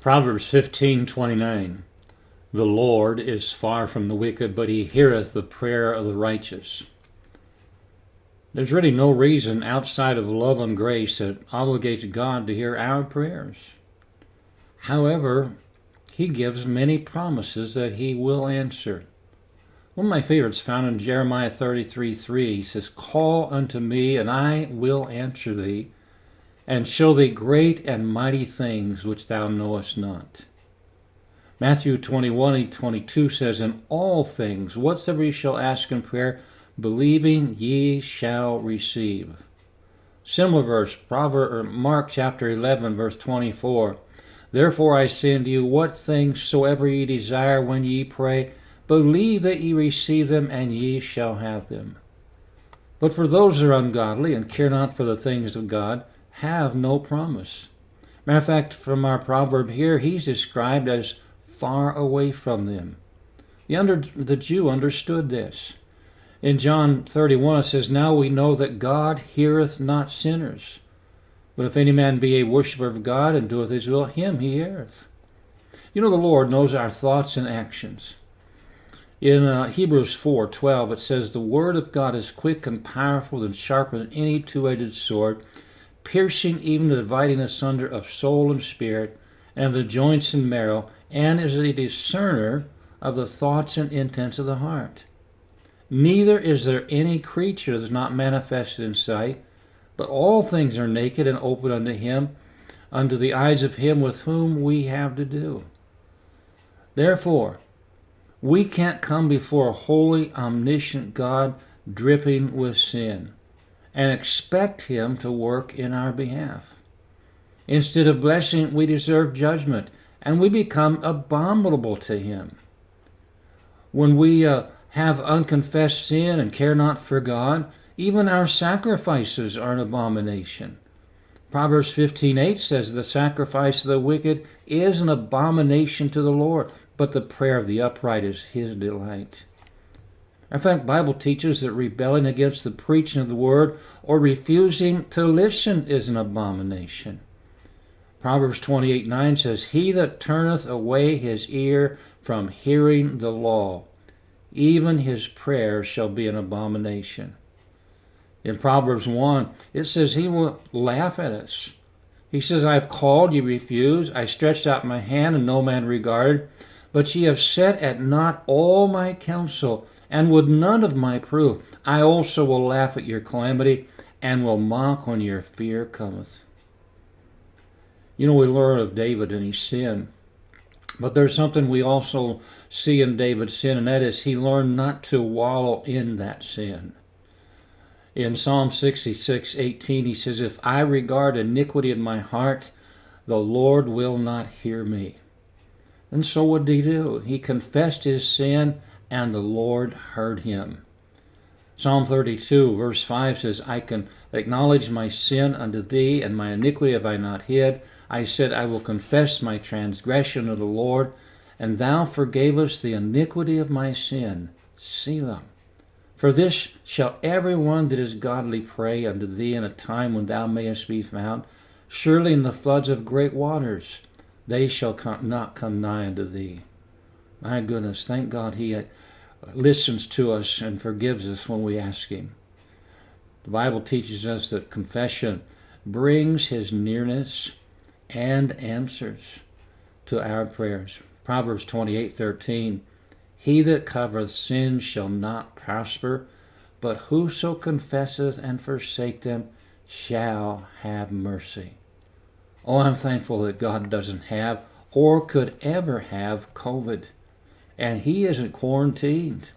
Proverbs 15:29. The Lord is far from the wicked, but he heareth the prayer of the righteous. There's really no reason outside of love and grace that obligates God to hear our prayers. However, he gives many promises that he will answer. One of my favorites found in Jeremiah 33:3. He says, "Call unto me, and I will answer thee, and show thee great and mighty things which thou knowest not." Matthew 21:22 says, "In all things, whatsoever ye shall ask in prayer, believing ye shall receive." Similar verse, Mark chapter 11, verse 24. "Therefore I say unto you, what things soever ye desire when ye pray, believe that ye receive them, and ye shall have them." But for those that are ungodly and care not for the things of God, have no promise. Matter of fact, from our proverb here, he's described as far away from them. The Jew understood this. In John 31 it says, "Now we know that God heareth not sinners. But if any man be a worshipper of God and doeth his will, him he heareth." You know, the Lord knows our thoughts and actions. In Hebrews 4:12 it says, "The word of God is quick and powerful and sharper than any two-edged sword, piercing even to the dividing asunder of soul and spirit, and the joints and marrow, and is a discerner of the thoughts and intents of the heart. Neither is there any creature that is not manifested in sight, but all things are naked and open unto him, unto the eyes of him with whom we have to do." Therefore, we can't come before a holy, omniscient God dripping with sin and expect him to work in our behalf. Instead of blessing, we deserve judgment, and we become abominable to him. When we have unconfessed sin and care not for God, even our sacrifices are an abomination. Proverbs 15:8 says, "The sacrifice of the wicked is an abomination to the Lord, but the prayer of the upright is his delight." In fact, the Bible teaches that rebelling against the preaching of the word or refusing to listen is an abomination. Proverbs 28:9 says, "He that turneth away his ear from hearing the law, even his prayer shall be an abomination." In Proverbs 1, it says he will laugh at us. He says, "I have called, ye refuse. I stretched out my hand, and no man regarded. But ye have set at naught all my counsel, and would none of my proof. I also will laugh at your calamity, and will mock when your fear cometh." You know, we learn of David and his sin. But there's something we also see in David's sin, and that is he learned not to wallow in that sin. In Psalm 66:18, he says, "If I regard iniquity in my heart, the Lord will not hear me." And so what did he do? He confessed his sin, and the Lord heard him. Psalm 32, verse 5 says, "I can acknowledge my sin unto thee, and my iniquity have I not hid. I said, I will confess my transgression unto the Lord, and thou forgavest the iniquity of my sin. Selah. For this shall every one that is godly pray unto thee in a time when thou mayest be found. Surely in the floods of great waters they shall not come nigh unto thee." My goodness, thank God he listens to us and forgives us when we ask him. The Bible teaches us that confession brings his nearness and answers to our prayers. Proverbs 28:13, "He that covereth sins shall not prosper, but whoso confesseth and forsake them shall have mercy." Oh, I'm thankful that God doesn't have or could ever have COVID, and he isn't quarantined.